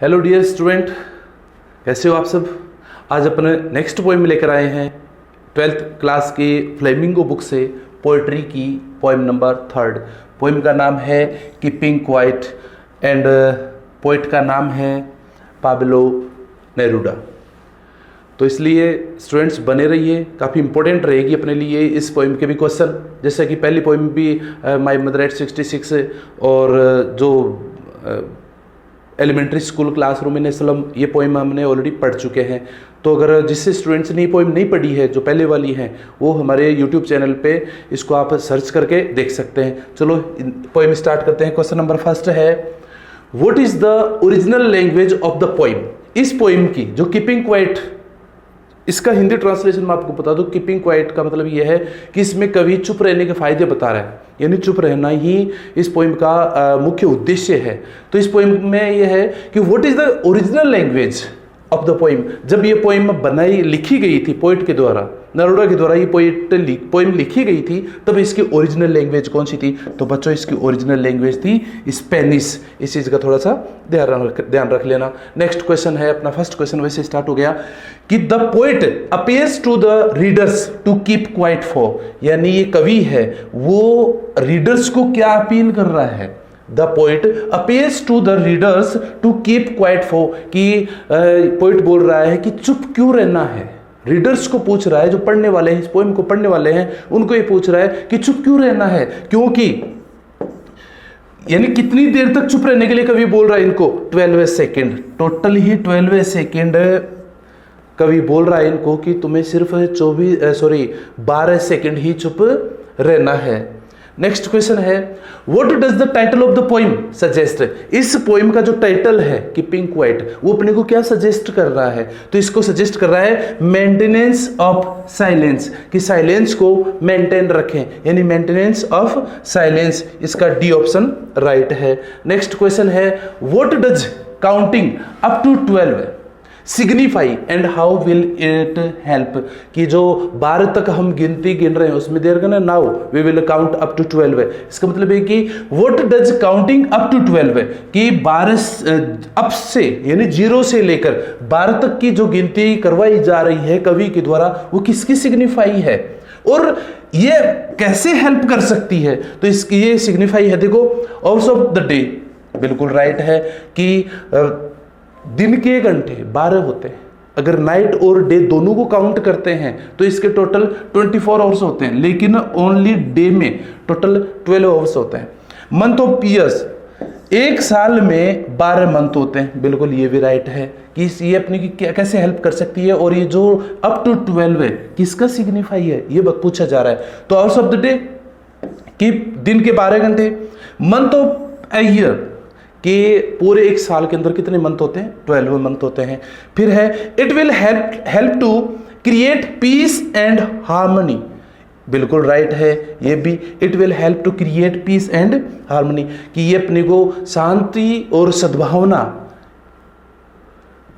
Hello dear student, कैसे हो आप सब। आज अपने नेक्स्ट पोएम लेकर आए हैं 12th क्लास की फ्लेमिंगो बुक से पोइट्री की पोएम नंबर 3। पोएम का नाम है कीपिंग क्वाइट एंड पोइट का नाम है पाब्लो नेरुडा। तो इसलिए स्टूडेंट्स बने रहिए, काफ़ी इंपॉर्टेंट रहेगी अपने लिए इस पोएम के भी क्वेश्चन। जैसे कि पहली पोएम भी माई मदर एट 66 और जो elementary school classroom in a slum, ये पोएम हमने ऑलरेडी पढ़ चुके हैं। तो अगर जिससे स्टूडेंट्स ने ये पोएम नहीं पढ़ी है, जो पहले वाली हैं, वो हमारे यूट्यूब चैनल पे इसको आप सर्च करके देख सकते हैं। चलो पोएम स्टार्ट करते हैं। क्वेश्चन नंबर फर्स्ट है, what is the original language of the poem. इस पोएम की जो कीपिंग क्वाइट, इसका हिंदी ट्रांसलेशन मैं आपको बता दूं। कीपिंग क्वाइट का मतलब यह है कि इसमें कवि चुप रहने के फायदे बता रहा है, यानी चुप रहना ही इस पोएम का मुख्य उद्देश्य है। तो इस पोएम में यह है कि what is the original language of the poem. जब ये पोएम बनाई लिखी गई थी पोइट के द्वारा, नेरुडा के द्वारा ये पोएम लिखी गई थी, तब इसकी ओरिजिनल लैंग्वेज कौन सी थी। तो बच्चों इसकी ओरिजिनल लैंग्वेज थी स्पेनिश। इस चीज़ का थोड़ा सा ध्यान रख लेना। नेक्स्ट क्वेश्चन है अपना, फर्स्ट क्वेश्चन वैसे स्टार्ट हो गया कि the poet appears to the readers to keep quiet for, यानी ये कवि है वो रीडर्स को क्या अपील कर रहा है। The poet appears to the readers to keep quiet for, कि पोइट बोल रहा है कि चुप क्यों रहना है। रीडर्स को पूछ रहा है, जो पढ़ने वाले हैं, इस पोएम को पढ़ने वाले हैं, उनको ये पूछ रहा है कि चुप क्यों रहना है। क्योंकि यानी कितनी देर तक चुप रहने के लिए कवि बोल रहा है इनको, 12 सेकेंड, टोटल ही 12 सेकेंड कवि बोल रहा है इनको कि तुम्हें सिर्फ 12 सेकेंड ही चुप रहना है। नेक्स्ट क्वेश्चन है, what does the title of the poem suggest. इस पोएम का जो टाइटल है कीपिंग क्वाइट, वो अपने को क्या सजेस्ट कर रहा है। तो इसको सजेस्ट कर रहा है मेंटेनेंस ऑफ साइलेंस, कि साइलेंस को मेंटेन रखें, यानी मेंटेनेंस ऑफ साइलेंस। इसका डी ऑप्शन राइट है। नेक्स्ट क्वेश्चन है, what does counting up to 12 signify and how will it help, कि जो 12 तक हम गिनती गिन रहे हैं उसमें देर का ना, now we will count up to 12 है। इसका मतलब है कि what does counting up to 12 है, कि 12 अप से यानी 0 से लेकर 12 तक की जो गिनती करवाई जा रही है कवि के द्वारा, वो किसकी सिग्निफाई है और ये कैसे हेल्प कर सकती है। तो इसकी ये सिग्निफाई है, देखो, आवर्स ऑफ द डे, बिल्कुल राइट है कि दिन के घंटे 12 होते हैं। अगर नाइट और डे दोनों को काउंट करते हैं तो इसके टोटल 24 आवर्स होते हैं, लेकिन ओनली डे में टोटल 12 आवर्स होते हैं। मंथ ऑफ ईयर्स, एक साल में 12 मंथ होते हैं, बिल्कुल ये भी राइट है कि ये अपनी की कैसे हेल्प कर सकती है। और ये जो अप टू 12 है, किसका सिग्निफाई है, ये पूछा जा रहा है। तो आवर्स ऑफ द डे कि दिन के 12 घंटे। मंथ ऑफ अ ईयर, कि पूरे एक साल के अंदर कितने मंथ होते हैं, 12 मंथ होते हैं। फिर है it will help to create peace and harmony, बिल्कुल राइट है ये भी, it will help to create peace and harmony, कि ये अपने को शांति और सद्भावना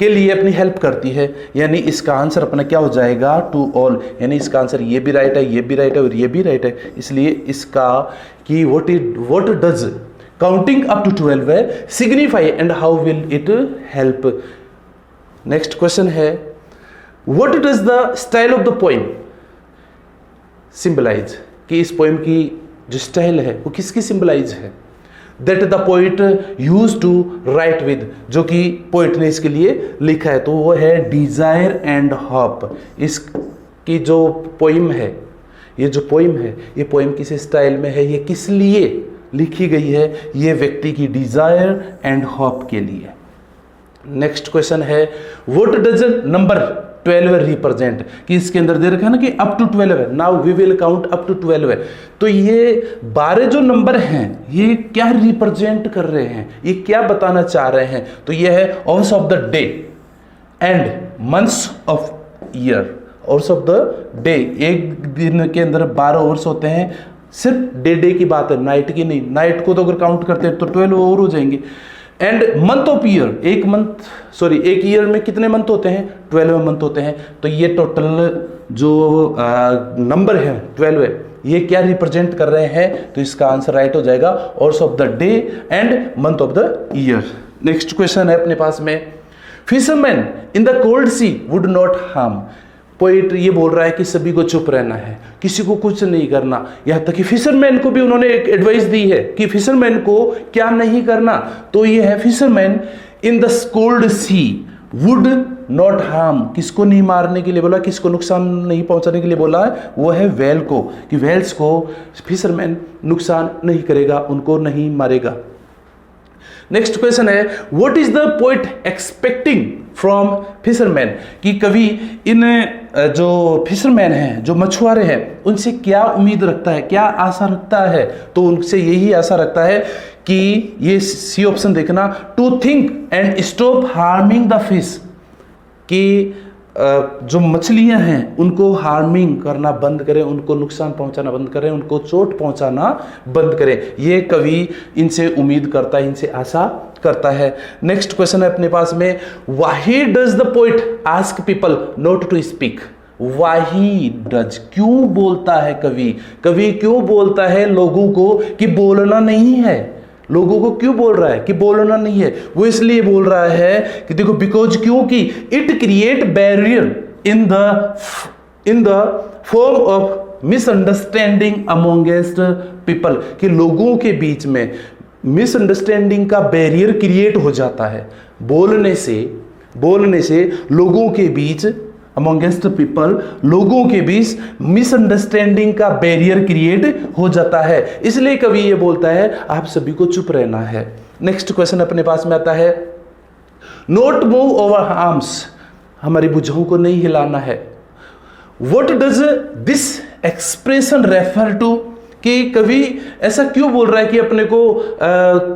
के लिए अपनी हेल्प करती है। यानी इसका आंसर अपना क्या हो जाएगा, टू ऑल, यानी इसका आंसर ये भी राइट है, ये भी राइट है और ये भी राइट है। इसलिए इसका कि what does counting up to 12 है signify and how will it help. Next question है, what does the style of the poem symbolise, कि इस पोएम की जो स्टाइल है वो किसकी सिंबलाइज है। That the poet use to write with, जो कि पोइट ने इसके लिए लिखा है, तो वो है डिजायर एंड होप। इसकी जो पोएम है, ये जो पोएम है, ये पोएम किस स्टाइल में है, ये किस लिए लिखी गई है, ये व्यक्ति की डिजायर एंड होप के लिए। नेक्स्ट क्वेश्चन है, व्हाट डज नंबर 12 रिप्रेजेंट, कि इसके अंदर दे रखा है ना कि अप टू 12 है, now we will count up to 12 है। तो ये 12 जो नंबर हैं ये क्या रिप्रेजेंट कर रहे हैं, ये क्या बताना चाह रहे हैं। तो ये है hours of the day and months of year. Hours of the day, एक दिन के अंदर 12 आवर्स होते हैं, सिर्फ डे की बात है, नाइट की नहीं। नाइट को तो अगर काउंट करते हैं तो 12 और हो जाएंगे। एंड मंथ ऑफ ईयर, एक ईयर में कितने मंथ होते हैं, 12 मंथ होते हैं। तो ये टोटल जो नंबर है 12 है, ये क्या रिप्रेजेंट कर रहे हैं। तो इसका आंसर राइट हो जाएगा hours of the day and month of the year. Next question है अपने पास में, fisherman in the cold sea would not harm. Poet ये बोल रहा है कि सभी को चुप रहना है, किसी को कुछ नहीं करना। यहाँ तक कि फिशरमैन को भी उन्होंने एक एडवाइस दी है कि फिशरमैन को क्या नहीं करना। तो ये है fisherman in the cold sea would not harm, किसको नहीं मारने के लिए बोला, किसको नुकसान नहीं पहुंचाने के लिए बोला है, वो है व्हेल को, कि व्हेल्स को फिशरमैन नुकसान नहीं करेगा, उनको नहीं मारेगा। नेक्स्ट क्वेश्चन है, what is the poet expecting from fisherman, कि कवि इन जो फिशरमैन हैं, जो मछुआरे हैं, उनसे क्या उम्मीद रखता है, क्या आशा रखता है। तो उनसे यही आशा रखता है कि ये सी ऑप्शन देखना, to think and stop harming the fish, कि जो मछलियां हैं उनको हार्मिंग करना बंद करें, उनको नुकसान पहुंचाना बंद करें, उनको चोट पहुंचाना बंद करें। ये कवि इनसे उम्मीद करता है, इनसे आशा करता है। नेक्स्ट क्वेश्चन है अपने पास में, why does the poet ask people not to speak. Why does, क्यों बोलता है कवि, कवि क्यों बोलता है लोगों को कि बोलना नहीं है, लोगों को क्यों बोल रहा है कि बोलना नहीं है। वो इसलिए बोल रहा है कि देखो, बिकॉज, क्योंकि it create barrier in the form of misunderstanding amongst people, कि लोगों के बीच में मिसअंडरस्टैंडिंग का बैरियर क्रिएट हो जाता है। बोलने से लोगों के बीच, अमोंगेस्ट पीपल, लोगों के बीच मिसअंडरस्टैंडिंग का बैरियर क्रिएट हो जाता है। इसलिए कवि ये बोलता है आप सभी को चुप रहना है। नेक्स्ट क्वेश्चन अपने पास में आता है, नोट मूव ओवर आर्म्स, हमारी भुजाओं को नहीं हिलाना है। What does this expression refer to, कि कवि ऐसा क्यों बोल रहा है कि अपने को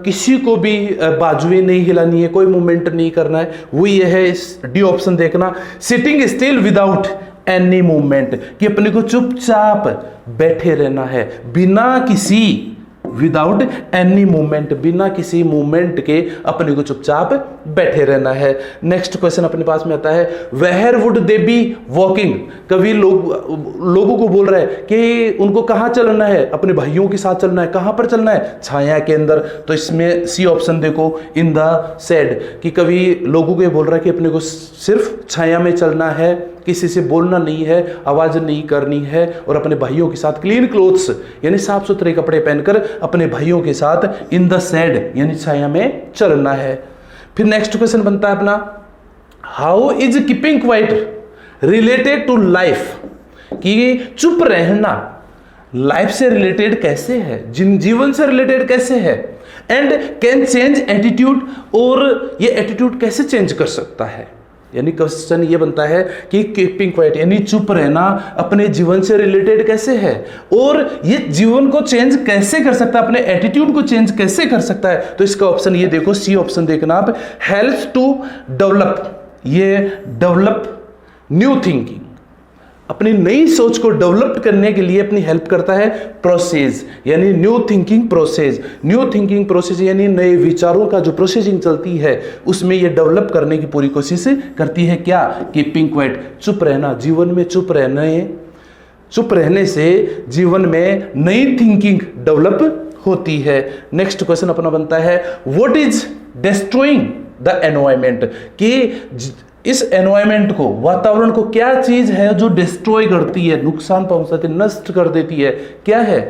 किसी को भी बाजुएं नहीं हिलानी है, कोई मूवमेंट नहीं करना है। वो ये है, इस डी ऑप्शन देखना, sitting still without any movement, कि अपने को चुपचाप बैठे रहना है बिना किसी, विदाउट एनी मूवमेंट, बिना किसी मूवमेंट के अपने को चुपचाप बैठे रहना है। नेक्स्ट क्वेश्चन अपने पास में आता है, where would they be walking, कवि लोगों को बोल रहा है कि उनको कहाँ चलना है, अपने भाइयों के साथ चलना है। कहाँ पर चलना है, छाया के अंदर। तो इसमें सी ऑप्शन देखो, इन द शेड, कि कवि लोगों को बोल रहा है कि अपने को सिर्फ छाया में चलना है, किसी से बोलना नहीं है, आवाज नहीं करनी है, और अपने भाइयों के साथ क्लीन क्लोथ्स यानी साफ सुथरे कपड़े पहनकर अपने भाइयों के साथ इन द शेड यानी छाया में चलना है। फिर नेक्स्ट क्वेश्चन बनता है अपना, how is keeping quiet related to life, कि चुप रहना लाइफ से रिलेटेड कैसे है, जीवन से रिलेटेड कैसे है, एंड कैन चेंज एटीट्यूड, और ये एटीट्यूड कैसे चेंज कर सकता है। यानी क्वेश्चन ये बनता है कि कीपिंग क्वाइट यानी चुप रहना अपने जीवन से रिलेटेड कैसे है, और ये जीवन को चेंज कैसे कर सकता है, अपने एटीट्यूड को चेंज कैसे कर सकता है। तो इसका ऑप्शन ये देखो, सी ऑप्शन देखना आप, हेल्प्स टू डेवलप, ये डेवलप न्यू थिंकिंग, अपनी नई सोच को डेवलप करने के लिए अपनी हेल्प करता है। प्रोसेस यानी new thinking process, new thinking process यानी नए विचारों का जो प्रोसेसिंग चलती है उसमें ये डेवलप करने की पूरी कोशिश करती है। क्या, कीपिंग क्वाइट, चुप रहना, जीवन में चुप रहने से जीवन में नई थिंकिंग डेवलप होती है। नेक्स्ट क्वेश्चन अपना बनता है, what is destroying the environment, कि इस एनवायरमेंट को, वातावरण को क्या चीज है जो डिस्ट्रॉय करती है, नुकसान पहुंचाती है, नष्ट कर देती है, क्या है,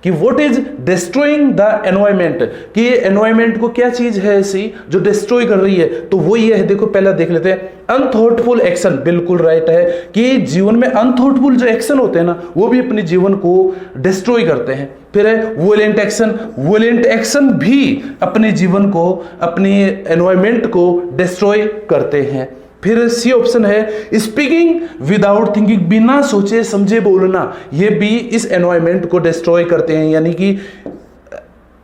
कि what is destroying the environment, कि एनवायरमेंट को क्या चीज है ऐसी जो डिस्ट्रॉय कर रही है। तो वो ये है, देखो पहला देख लेते हैं, अनथॉटफुल एक्शन, बिल्कुल राइट है, कि जीवन में अनथॉटफुल जो एक्शन होते हैं ना वो भी अपने जीवन को डिस्ट्रॉय करते हैं। फिर है वोलेंट एक्शन, वोलेंट एक्शन भी अपने जीवन को, अपने एनवायरमेंट को डिस्ट्रॉय करते हैं। फिर सी ऑप्शन है स्पीकिंग विदाउट थिंकिंग, बिना सोचे समझे बोलना, ये भी इस एनवायरमेंट को डिस्ट्रॉय करते हैं, यानी कि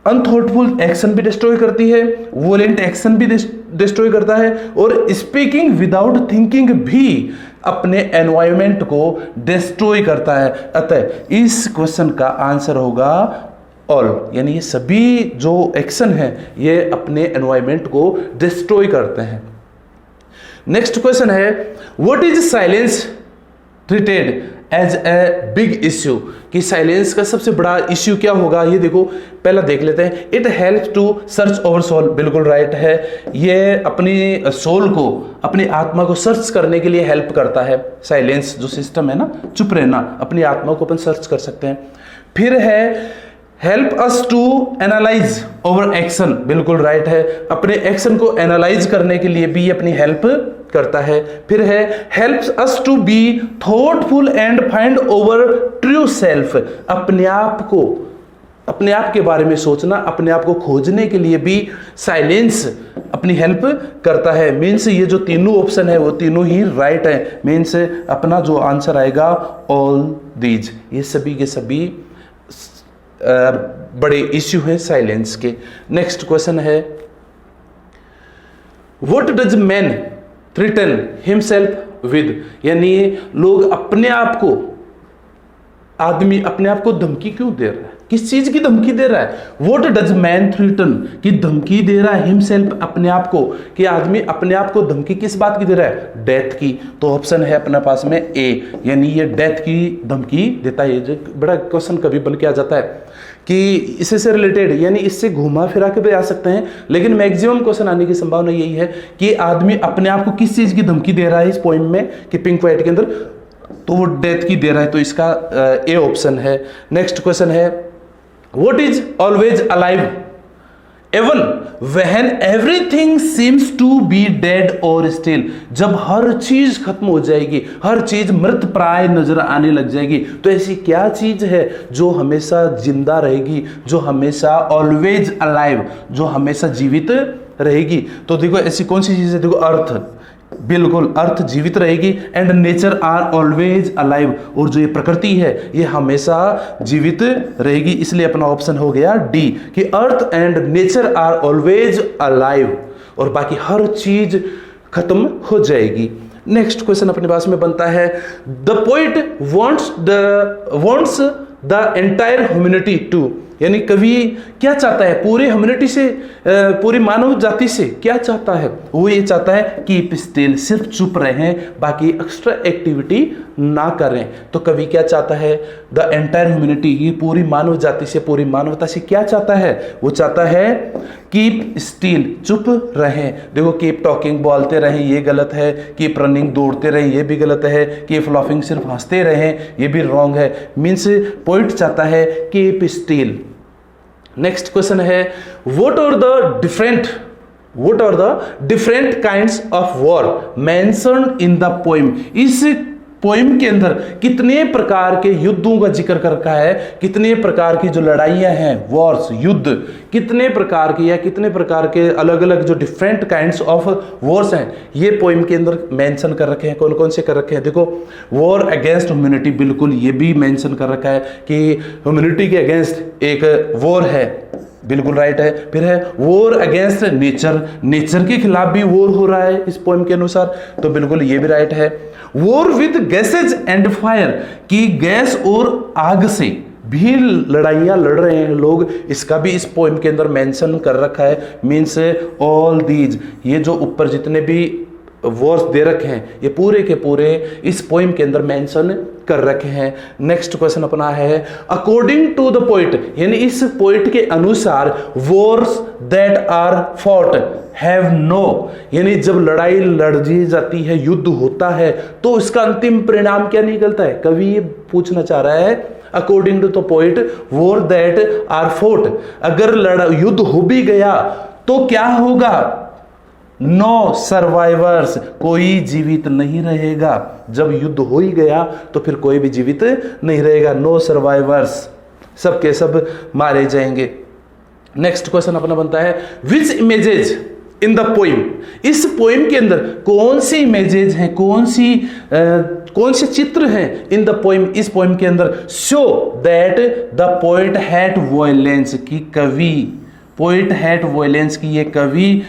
अनथॉटफुल एक्शन भी डिस्ट्रॉय करती है, वोलेंट एक्शन भी डिस्ट्रॉय करता है, और स्पीकिंग विदाउट थिंकिंग भी अपने एनवायरमेंट को डिस्ट्रॉय करता है। अतः इस क्वेश्चन का आंसर होगा ऑल, यानी ये सभी जो एक्शन है ये अपने एनवायरमेंट को डिस्ट्रॉय करते हैं। नेक्स्ट क्वेश्चन है, what is silence treated as a big issue, कि साइलेंस का सबसे बड़ा इश्यू क्या होगा, ये देखो पहला देख लेते हैं। It help to search our soul, बिल्कुल राइट है। ये अपनी सोल को, अपनी आत्मा को सर्च करने के लिए हेल्प करता है। साइलेंस जो सिस्टम है ना, चुप रहना, अपनी आत्मा को अपन सर्च कर सकते हैं। फिर है help us to analyse our action, बिल्कुल राइट है। अपने एक्शन को एनालाइज करने के लिए भी अपनी हेल्प करता है। फिर है helps us to be thoughtful and find our true self, अपने आप के बारे में सोचना, अपने आप को खोजने के लिए भी साइलेंस अपनी हेल्प करता है। मीन्स ये जो तीनों ऑप्शन है वो तीनों ही राइट है। मीन्स अपना जो आंसर आएगा ऑल दीज, ये सभी के सभी बड़े इश्यू हैं साइलेंस के। नेक्स्ट क्वेश्चन है what does man threaten himself with, यानी लोग अपने आप को, आदमी अपने आप को धमकी क्यों दे रहा है, किस चीज की धमकी दे रहा है। व्हाट डज मैन थ्रेटन, की धमकी दे रहा है हिमसेल्फ अपने आप को, कि आदमी अपने आप को धमकी किस बात की दे रहा है, डेथ की। तो ऑप्शन है अपने पास में ए, यानी ये डेथ की धमकी देता है। ये बड़ा क्वेश्चन कभी बन के आ जाता है कि इससे से रिलेटेड, यानी इससे घुमा फिरा के भी आ सकते हैं, लेकिन मैक्सिमम क्वेश्चन आने की संभावना यही है कि आदमी अपने आप को किस चीज की धमकी दे रहा है इस पोएम में, कि पिंक व्हाइट के अंदर, तो वो डेथ की दे रहा है। तो इसका ए ऑप्शन है। नेक्स्ट क्वेश्चन है what is always alive even when everything seems to be dead और स्टिल, जब हर चीज खत्म हो जाएगी, हर चीज मृत प्राय नजर आने लग जाएगी, तो ऐसी क्या चीज है जो हमेशा जिंदा रहेगी, जो हमेशा ऑलवेज अलाइव, जो हमेशा जीवित रहेगी। तो देखो ऐसी कौन सी चीज है, देखो अर्थ, बिल्कुल अर्थ जीवित रहेगी। And nature are always alive, और जो ये प्रकृति है ये हमेशा जीवित रहेगी। इसलिए अपना ऑप्शन हो गया डी, कि earth and nature are always alive, और बाकी हर चीज खत्म हो जाएगी। नेक्स्ट क्वेश्चन अपने पास में बनता है the poet wants the entire humanity to, यानी कवि क्या चाहता है पूरे ह्यूमैनिटी से, पूरी मानव जाति से क्या चाहता है, वो ये चाहता है कीप स्टिल, सिर्फ चुप रहें, बाकी एक्स्ट्रा एक्टिविटी ना करें। तो कवि क्या चाहता है, द एंटायर ह्यूमैनिटी, ये पूरी मानव जाति से, पूरी मानवता से क्या चाहता है, वो चाहता है कीप स्टिल, चुप रहें। देखो कीप टॉकिंग, बोलते रहें, ये गलत है। कीप रनिंग, दौड़ते रहें, ये भी गलत है। कीप लाफिंग, सिर्फ हंसते रहें, ये भी रॉन्ग है। मीन्स पॉइंट चाहता है कीप स्टिल। नेक्स्ट क्वेश्चन है what are the different kinds of war mentioned in the poem, इस पोएम के अंदर कितने प्रकार के युद्धों का जिक्र कर रखा है, कितने प्रकार की जो लड़ाइयां हैं, वॉर्स, युद्ध, कितने प्रकार की या कितने प्रकार के अलग अलग जो डिफरेंट काइंड्स ऑफ वॉर्स हैं, ये पोएम के अंदर मेंशन कर रखे हैं। कौन कौन से कर रखे हैं, देखो वॉर अगेंस्ट ह्यूमैनिटी, बिल्कुल ये भी मेंशन कर रखा है कि ह्यूमैनिटी के अगेंस्ट एक वॉर है, बिल्कुल राइट है। फिर है वॉर अगेंस्ट नेचर, नेचर के खिलाफ भी वॉर हो रहा है इस पोएम के अनुसार, तो बिल्कुल ये भी राइट है। War with gases and fire, की गैस और आग से भी लड़ाइयां लड़ रहे हैं लोग, इसका भी इस पोएम के अंदर मेंशन कर रखा है। मीन्स ऑल दीज, ये जो ऊपर जितने भी वॉर्स दे रखे हैं ये पूरे के पूरे इस पोएम के अंदर मेंशन कर रखे हैं। नेक्स्ट क्वेश्चन अपना है अकॉर्डिंग टू द पोइट, यानी इस पोइट के अनुसार wars that are fought have no, यानी जब लड़ाई लड़ी जाती है, युद्ध होता है, तो इसका अंतिम परिणाम क्या निकलता है। कवि ये पूछना चाह रहा है according to the poet war that are fought, अगर युद्ध हो भी गया तो क्या होगा, नो सर्वाइवर्स, कोई जीवित नहीं रहेगा। जब युद्ध हो ही गया तो फिर कोई भी जीवित नहीं रहेगा, नो सर्वाइवर्स, सब के सब मारे जाएंगे। नेक्स्ट क्वेश्चन अपना बनता है विच इमेजेज इन द पोइम, इस पोइम के अंदर कौन सी इमेजेज हैं, कौन से चित्र हैं इन द पोइम, इस पोइम के अंदर, show that the poet hat violence, की कवि पोइट हैट वॉयलेंस, की ये कवि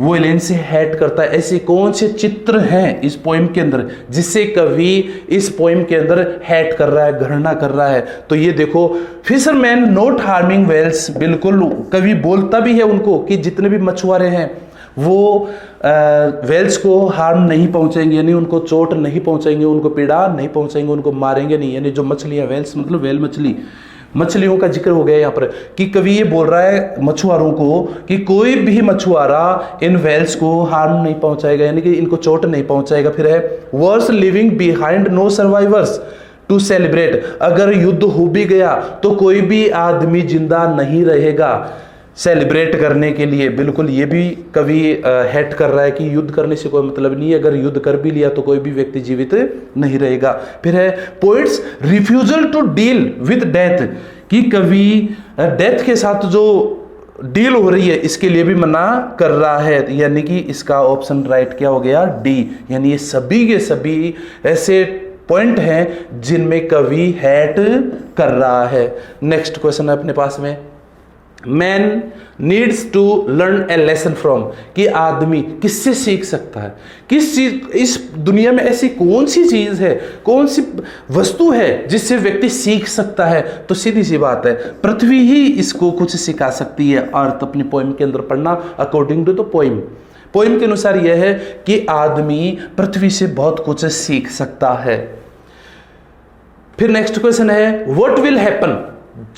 वॉयलेंस से हैट करता है। ऐसे कौन से चित्र हैं इस पोइम के अंदर जिससे कवि इस पोइम के अंदर हैट कर रहा है, घृणा कर रहा है। तो ये देखो फिशरमैन नॉट हार्मिंग वेल्स, बिल्कुल कवि बोलता भी है उनको कि जितने भी मछुआरे हैं वो वेल्स को हार्म नहीं पहुंचाएंगे, यानी उनको चोट नहीं पहुंचाएंगे, उनको पीड़ा नहीं पहुंचाएंगे, उनको मारेंगे नहीं। यानी जो मछलियां, वेल्स मतलब वेल मछली, मछलियों का जिक्र हो गया यहाँ पर कि कवि ये बोल रहा है मछुआरों को कि कोई भी मछुआरा इन वेल्स को हार्म नहीं पहुंचाएगा, यानी कि इनको चोट नहीं पहुंचाएगा। फिर है wars living behind no survivors to celebrate, अगर युद्ध हो भी गया तो कोई भी आदमी जिंदा नहीं रहेगा सेलिब्रेट करने के लिए। बिल्कुल ये भी कवि हेट कर रहा है कि युद्ध करने से कोई मतलब नहीं है, अगर युद्ध कर भी लिया तो कोई भी व्यक्ति जीवित नहीं रहेगा। फिर है poet's refusal to deal with death, कि कवि डेथ के साथ जो डील हो रही है इसके लिए भी मना कर रहा है, यानी कि इसका ऑप्शन राइट क्या हो गया, डी। यानी ये सभी के सभी ऐसे पॉइंट हैं जिनमें कवि हेट कर रहा है। नेक्स्ट क्वेश्चन है अपने पास में, man needs to learn a lesson from, कि आदमी किससे सीख सकता है, किस चीज, इस दुनिया में ऐसी कौन सी चीज है, कौन सी वस्तु है जिससे व्यक्ति सीख सकता है। तो सीधी सी बात है, पृथ्वी ही इसको कुछ सिखा सकती है। अर्थ अपनी पोइम के अंदर पढ़ना, according to the poem, poem के अनुसार यह है कि आदमी पृथ्वी से बहुत कुछ सीख सकता है। फिर नेक्स्ट क्वेश्चन है व्हाट विल हैपन,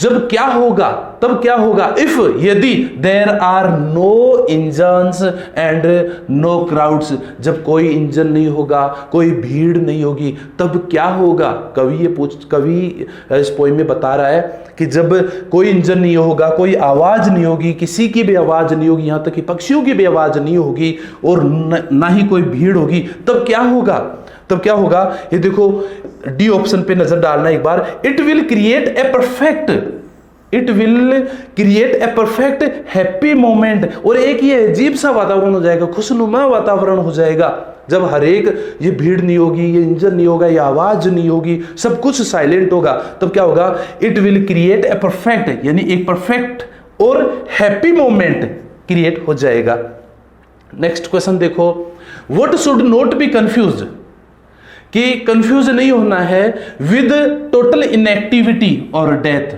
जब क्या होगा, तब क्या होगा, इफ यदि there are no engines and no crowds, जब कोई इंजन नहीं होगा, कोई भीड़ नहीं होगी, तब क्या होगा। कवि इस पोइम में बता रहा है कि जब कोई इंजन नहीं होगा, कोई आवाज नहीं होगी, किसी की भी आवाज नहीं होगी, यहां तक कि पक्षियों की भी आवाज नहीं होगी और ना ही कोई भीड़ होगी, तब क्या होगा। तब क्या होगा, ये देखो डी ऑप्शन पे नजर डालना एक बार, it will create a perfect, it will create a perfect happy moment, और एक ये अजीब सा वातावरण हो जाएगा, खुशनुमा वातावरण हो जाएगा, जब हर एक, ये भीड़ नहीं होगी, ये इंजन नहीं होगा, ये आवाज नहीं होगी, सब कुछ साइलेंट होगा। तब क्या होगा, it will create a perfect, यानी एक परफेक्ट और हैप्पी मोमेंट क्रिएट हो जाएगा। नेक्स्ट क्वेश्चन देखो, what should not be confused, कि कंफ्यूज नहीं होना है विद टोटल इनएक्टिविटी और डेथ,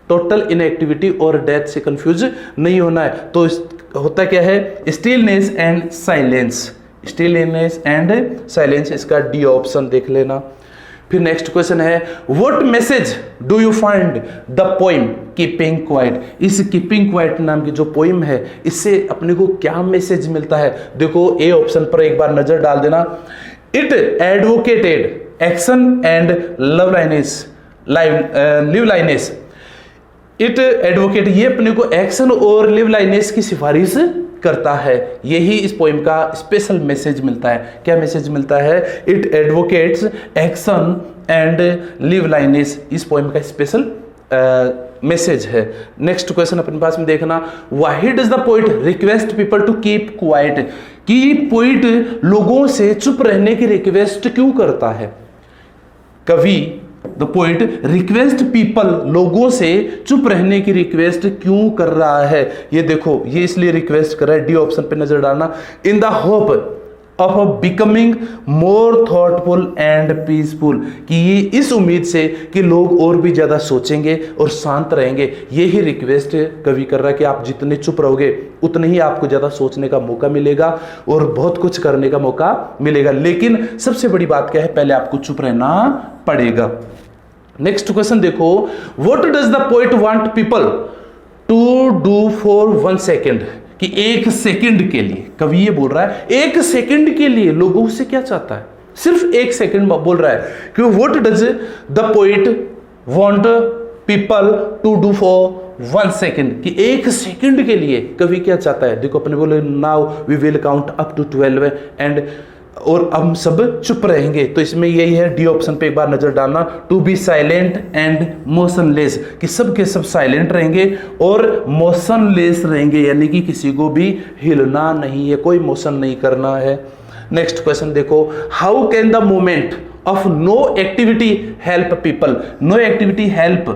टोटल इनएक्टिविटी और डेथ से कंफ्यूज नहीं होना है। तो होता क्या है, stillness and silence, stillness and silence, इसका डी ऑप्शन देख लेना। फिर नेक्स्ट क्वेश्चन है what message do you find the poem keeping quiet, इस कीपिंग क्वाइट नाम की जो पोइम है इससे अपने को क्या मैसेज मिलता है। देखो ए ऑप्शन पर एक बार नजर डाल देना, it advocated action and liveliness, it advocate, ये अपने को एक्शन और लिवलाइनेस की सिफारिश करता है, यही इस पोइम का स्पेशल मैसेज मिलता है। क्या मैसेज मिलता है, it advocates action and liveliness, इस पोइम का स्पेशल मैसेज है। नेक्स्ट क्वेश्चन अपने पास में देखना, why does the poet request people to keep quiet, कि पोइट लोगों से चुप रहने की रिक्वेस्ट क्यों करता है। कवि द पोइट रिक्वेस्ट पीपल, लोगों से चुप रहने की रिक्वेस्ट क्यों कर रहा है। ये देखो, ये इसलिए रिक्वेस्ट कर रहा है, डी ऑप्शन पे नजर डालना, in the hope of becoming more thoughtful and peaceful, कि ये इस उम्मीद से कि लोग और भी ज्यादा सोचेंगे और शांत रहेंगे। यही रिक्वेस्ट कवि कर रहा है कि आप जितने चुप रहोगे उतने ही आपको ज्यादा सोचने का मौका मिलेगा और बहुत कुछ करने का मौका मिलेगा। लेकिन सबसे बड़ी बात क्या है, पहले आपको चुप रहना पड़ेगा। नेक्स्ट क्वेश्चन देखो, what does the poet want people to do for 1 second, कि 1 सेकंड के लिए, कवि ये बोल रहा है 1 सेकंड के लिए लोगों से क्या चाहता है, सिर्फ 1 सेकंड बोल रहा है कि what does the poet want people to do for 1 second, कि 1 सेकंड के लिए कवि क्या चाहता है। देखो अपने बोले now we will count up to 12 and, और हम सब चुप रहेंगे। तो इसमें यही है, डी ऑप्शन पे एक बार नजर डालना, to be silent and motionless, कि सब के सब साइलेंट रहेंगे और मोशनलेस रहेंगे, यानी कि किसी को भी हिलना नहीं है, कोई मोशन नहीं करना है। नेक्स्ट क्वेश्चन देखो, how can the moment of no activity help people, no activity help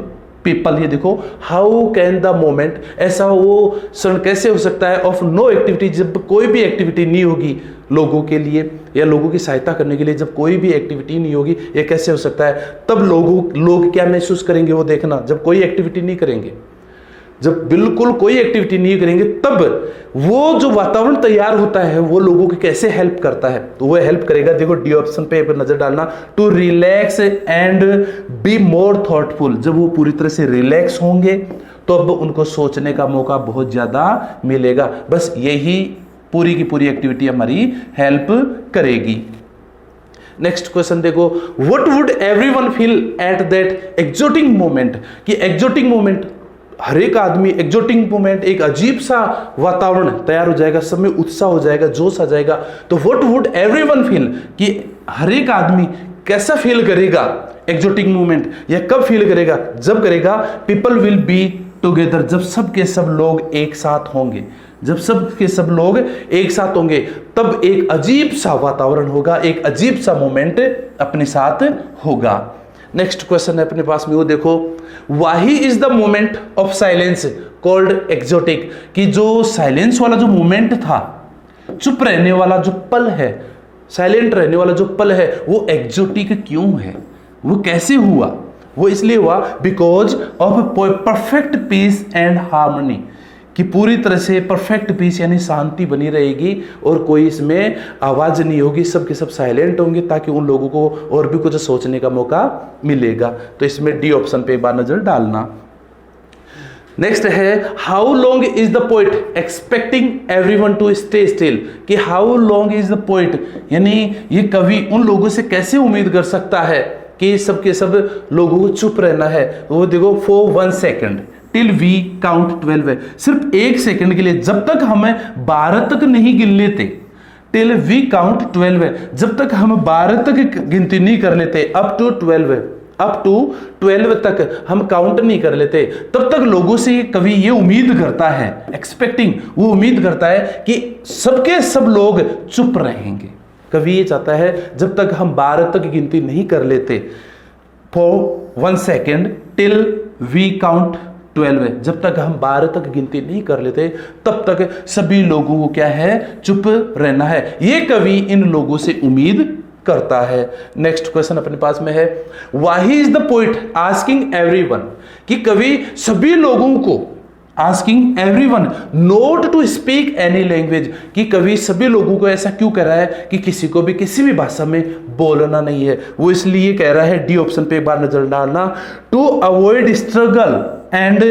people, ये देखो हाउ कैन द मोमेंट, ऐसा वो क्षण कैसे हो सकता है ऑफ नो एक्टिविटी, जब कोई भी एक्टिविटी नहीं होगी लोगों के लिए या लोगों की सहायता करने के लिए, जब कोई भी एक्टिविटी नहीं होगी, ये कैसे हो सकता है। तब लोग क्या महसूस करेंगे वो देखना, जब कोई एक्टिविटी नहीं करेंगे जब बिल्कुल कोई एक्टिविटी नहीं करेंगे तब वो जो वातावरण तैयार होता है वो लोगों की कैसे हेल्प करता है, तो वो हेल्प करेगा, देखो डी ऑप्शन पे नजर डालना, to relax and be more thoughtful. जब वो पूरी तरह से रिलैक्स होंगे तो अब उनको सोचने का मौका बहुत ज्यादा मिलेगा। बस यही पूरी की पूरी एक्टिविटी हमारी हेल्प करेगी। नेक्स्ट क्वेश्चन देखो, what would everyone feel at that exotic moment, कि एक्सोटिक मोमेंट, हर एक आदमी, एक्सोटिक मोमेंट, एक अजीब सा वातावरण तैयार हो जाएगा, सब में उत्साह हो जाएगा, जोश आ जाएगा। तो व्हाट वुड एवरीवन फील, कि हर एक आदमी कैसा फील करेगा एक्सोटिक मोमेंट, या कब फील करेगा, जब करेगा पीपल विल बी टुगेदर, जब सब के सब लोग एक साथ होंगे, जब सब के सब लोग एक साथ होंगे तब एक अजीब सा वातावरण होगा, एक अजीब सा मोमेंट अपने साथ होगा। नेक्स्ट क्वेश्चन है अपने पास में, वो देखो, वाही is the moment of silence called exotic, कि जो साइलेंस वाला जो मोमेंट था, चुप रहने वाला जो पल है, साइलेंट रहने वाला जो पल है, वो एक्सोटिक क्यों है, वो कैसे हुआ? वो इसलिए हुआ because of perfect peace and harmony, कि पूरी तरह से परफेक्ट पीस यानी शांति बनी रहेगी और कोई इसमें आवाज नहीं होगी, सब के सब साइलेंट होंगे ताकि उन लोगों को और भी कुछ सोचने का मौका मिलेगा। तो इसमें डी ऑप्शन पे एक बार नजर डालना। नेक्स्ट है, how long is the poet expecting everyone to stay still, कि how long is the poet, यानी ये कवि उन लोगों से कैसे उम्मीद कर सकता है कि सब के सब लोगों को चुप रहना है। वो देखो, for 1 second till we count 12 है, सिर्फ 1 सेकंड के लिए, जब तक हमें 12 तक नहीं गिन लेते, टिल वी काउंट 12 है, जब तक हम 12 तक गिनती नहीं कर लेते, अप टू 12 है, अप टू 12 तक हम काउंट नहीं कर लेते, तब तक लोगों से कवि ये उम्मीद करता है, एक्सपेक्टिंग, वो उम्मीद करता है कि सबके सब लोग चुप रहेंगे। कवि ये चाहता है जब तक हम 12 तक गिनती नहीं कर लेते, for 1 second till we count 12 है, जब तक हम 12 तक गिनती नहीं कर लेते तब तक सभी लोगों को क्या है, चुप रहना है। ये कवि इन लोगों से उम्मीद करता है। नेक्स्ट क्वेश्चन अपने पास में है, why is the poet asking everyone, कि कवि सभी लोगों को, asking everyone not to speak any language, कि कवि सभी लोगों को ऐसा क्यों कह रहा है कि किसी को भी किसी भी भाषा में बोलना नहीं है। वो इसलिए कह रहा है, डी ऑप्शन पे एक बार नजर डालना, to avoid struggle and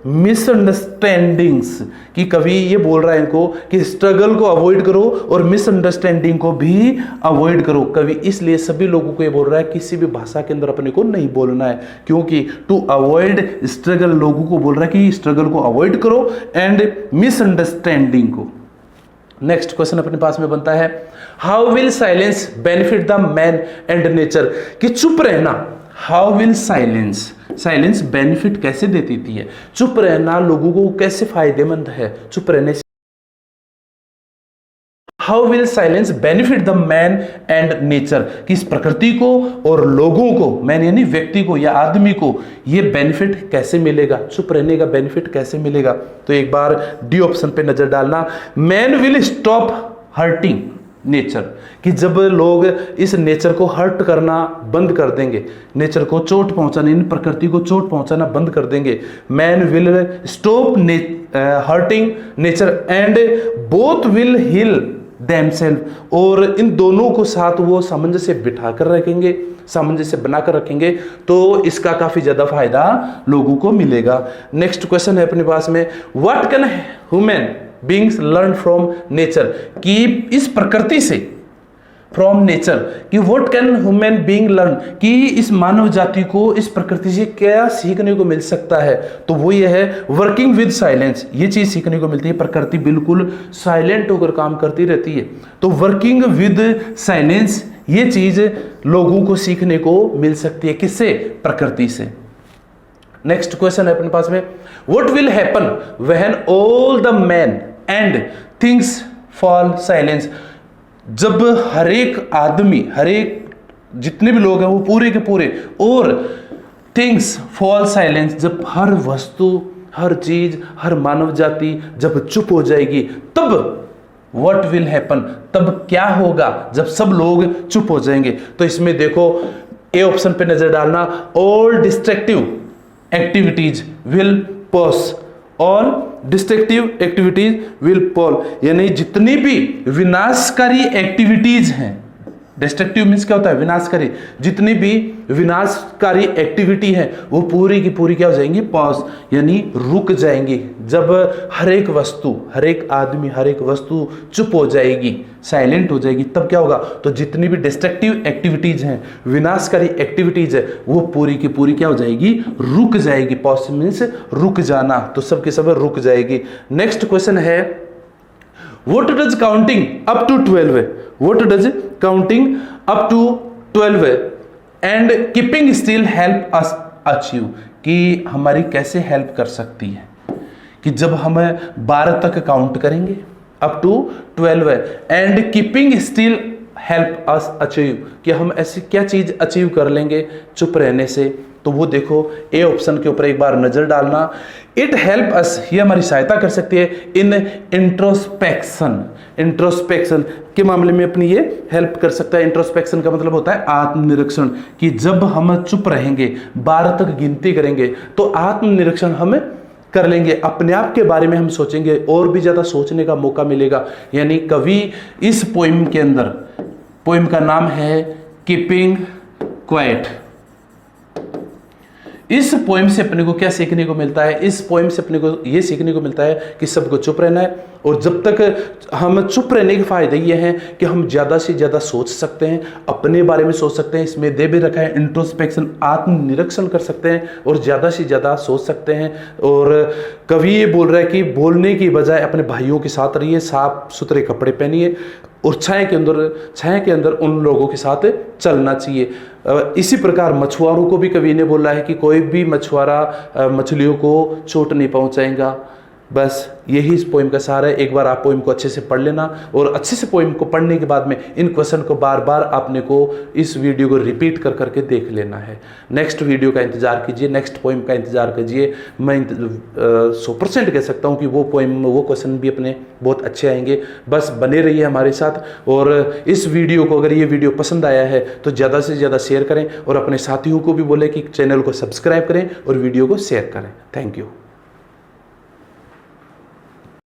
misunderstandings, कि कवि ये बोल रहा है इनको कि स्ट्रगल को अवॉइड करो और मिसअंडरस्टैंडिंग को भी अवॉइड करो। कवि इसलिए सभी लोगों को ये बोल रहा है किसी भी भाषा के अंदर अपने को नहीं बोलना है, क्योंकि टू अवॉइड स्ट्रगल, लोगों को बोल रहा है कि स्ट्रगल को अवॉइड करो एंड मिसअंडरस्टैंडिंग को। नेक्स्ट क्वेश्चन अपने पास में बनता है, how will silence benefit the man and nature, कि चुप रहना, how will silence, silence benefit कैसे देती है, चुप रहना लोगों को कैसे फायदेमंद है, चुप रहने से how will silence benefit the man and nature, कि इस प्रकृति को और लोगों को, मैन यानी व्यक्ति को या आदमी को, ये बेनिफिट कैसे मिलेगा, चुप रहने का बेनिफिट कैसे मिलेगा। तो एक बार डी ऑप्शन पे नजर डालना, man will stop hurting nature, कि जब लोग इस नेचर को हर्ट करना बंद कर देंगे, नेचर को चोट पहुंचाना, इन प्रकृति को चोट पहुंचाना बंद कर देंगे, man will stop hurting nature and both will heal themselves, और इन दोनों को साथ वो सामंजस्य बिठा कर रखेंगे, सामंजस्य बनाकर रखेंगे, तो इसका काफी ज्यादा फायदा लोगों को मिलेगा। नेक्स्ट क्वेश्चन है अपने पास में, what can human beings learn from nature, कि इस प्रकृति से, फ्रॉम नेचर, कि what can human being learn, कि इस मानव जाति को इस प्रकृति से क्या सीखने को मिल सकता है। तो वो ये है, वर्किंग विद साइलेंस, ये चीज सीखने को मिलती है, प्रकृति बिल्कुल साइलेंट होकर काम करती रहती है, तो वर्किंग विद साइलेंस ये चीज लोगों को सीखने को मिल सकती है, किससे, प्रकृति से। नेक्स्ट क्वेश्चन है अपने पास में, what will happen when all the man and things fall silence, जब हर एक आदमी, हर एक जितने भी लोग हैं वो पूरे के पूरे, और थिंग्स फॉल साइलेंस, जब हर वस्तु, हर चीज, हर मानव जाति जब चुप हो जाएगी, तब व्हाट विल हैपन, तब क्या होगा जब सब लोग चुप हो जाएंगे। तो इसमें देखो, ए ऑप्शन पे नजर डालना, all destructive activities will pause, all destructive activities will fall, यानी जितनी भी विनाशकारी एक्टिविटीज हैं, डिस्ट्रक्टिव मीन्स क्या होता है, विनाशकारी, जितनी भी विनाशकारी एक्टिविटी है वो पूरी की पूरी क्या हो जाएंगी, पॉज, यानी रुक जाएंगी। जब हर एक वस्तु, हर एक आदमी, हर एक वस्तु चुप हो जाएगी, साइलेंट हो जाएगी, तब क्या होगा, तो जितनी भी डिस्ट्रक्टिव एक्टिविटीज हैं, विनाशकारी एक्टिविटीज है, वो पूरी की पूरी क्या हो जाएगी, रुक जाएगी। पॉज मीन्स रुक जाना, तो सब के सब रुक जाएगी। नेक्स्ट क्वेश्चन है, What does counting up to 12? What does counting up to 12 and keeping still help us achieve? कि हमारी कैसे हेल्प कर सकती है, कि जब हम 12 तक काउंट करेंगे, up to 12 and keeping still help us achieve, कि हम ऐसी क्या चीज अचीव कर लेंगे चुप रहने से। तो वो देखो ए ऑप्शन के ऊपर एक बार नजर डालना। इट हेल्प अस, ये हमारी सहायता कर सकती है इन इंट्रोस्पेक्शन, इंट्रोस्पेक्शन के मामले में अपनी ये हेल्प कर सकता है। इंट्रोस्पेक्शन का मतलब होता है आत्मनिरीक्षण, कि जब हम चुप रहेंगे, 12 तक गिनती करेंगे, तो आत्मनिरीक्षण हम कर लेंगे, अपने आप के बारे में हम सोचेंगे, और भी ज्यादा सोचने का मौका मिलेगा। यानी कवि इस पोइम के अंदर, पोइम का नाम है कीपिंग क्वाइट, इस पोइम से अपने को क्या सीखने को मिलता है, इस पोइम से अपने को यह सीखने को मिलता है कि सबको चुप रहना है, और जब तक हम चुप रहने के फायदे ये हैं कि हम ज़्यादा से ज़्यादा सोच सकते हैं, अपने बारे में सोच सकते हैं। इसमें दे भी रखा है इंट्रोस्पेक्शन, आत्मनिरीक्षण कर सकते हैं और ज़्यादा से ज़्यादा सोच सकते हैं। और कवि ये बोल रहा है कि बोलने की बजाय अपने भाइयों के साथ रहिए, साफ सुथरे कपड़े पहनिए, और छाया के अंदर उन लोगों के साथ चलना चाहिए। इसी प्रकार मछुआरों को भी कवि ने बोला है कि कोई भी मछुआरा मछलियों को चोट नहीं पहुंचाएगा। बस यही इस पोइम का सार है। एक बार आप पोइम को अच्छे से पढ़ लेना, और अच्छे से पोइम को पढ़ने के बाद में इन क्वेश्चन को बार बार आपने को इस वीडियो को रिपीट कर करके देख लेना है। नेक्स्ट वीडियो का इंतजार कीजिए, नेक्स्ट पोइम का इंतजार कीजिए। मैं 100% कह सकता हूँ कि वो पोइम, वो क्वेश्चन भी अपने बहुत अच्छे आएंगे। बस बने रहिए हमारे साथ, और इस वीडियो को, अगर ये वीडियो पसंद आया है तो ज़्यादा से ज़्यादा शेयर करें, और अपने साथियों को भी बोले कि चैनल को सब्सक्राइब करें और वीडियो को शेयर करें। Thank you.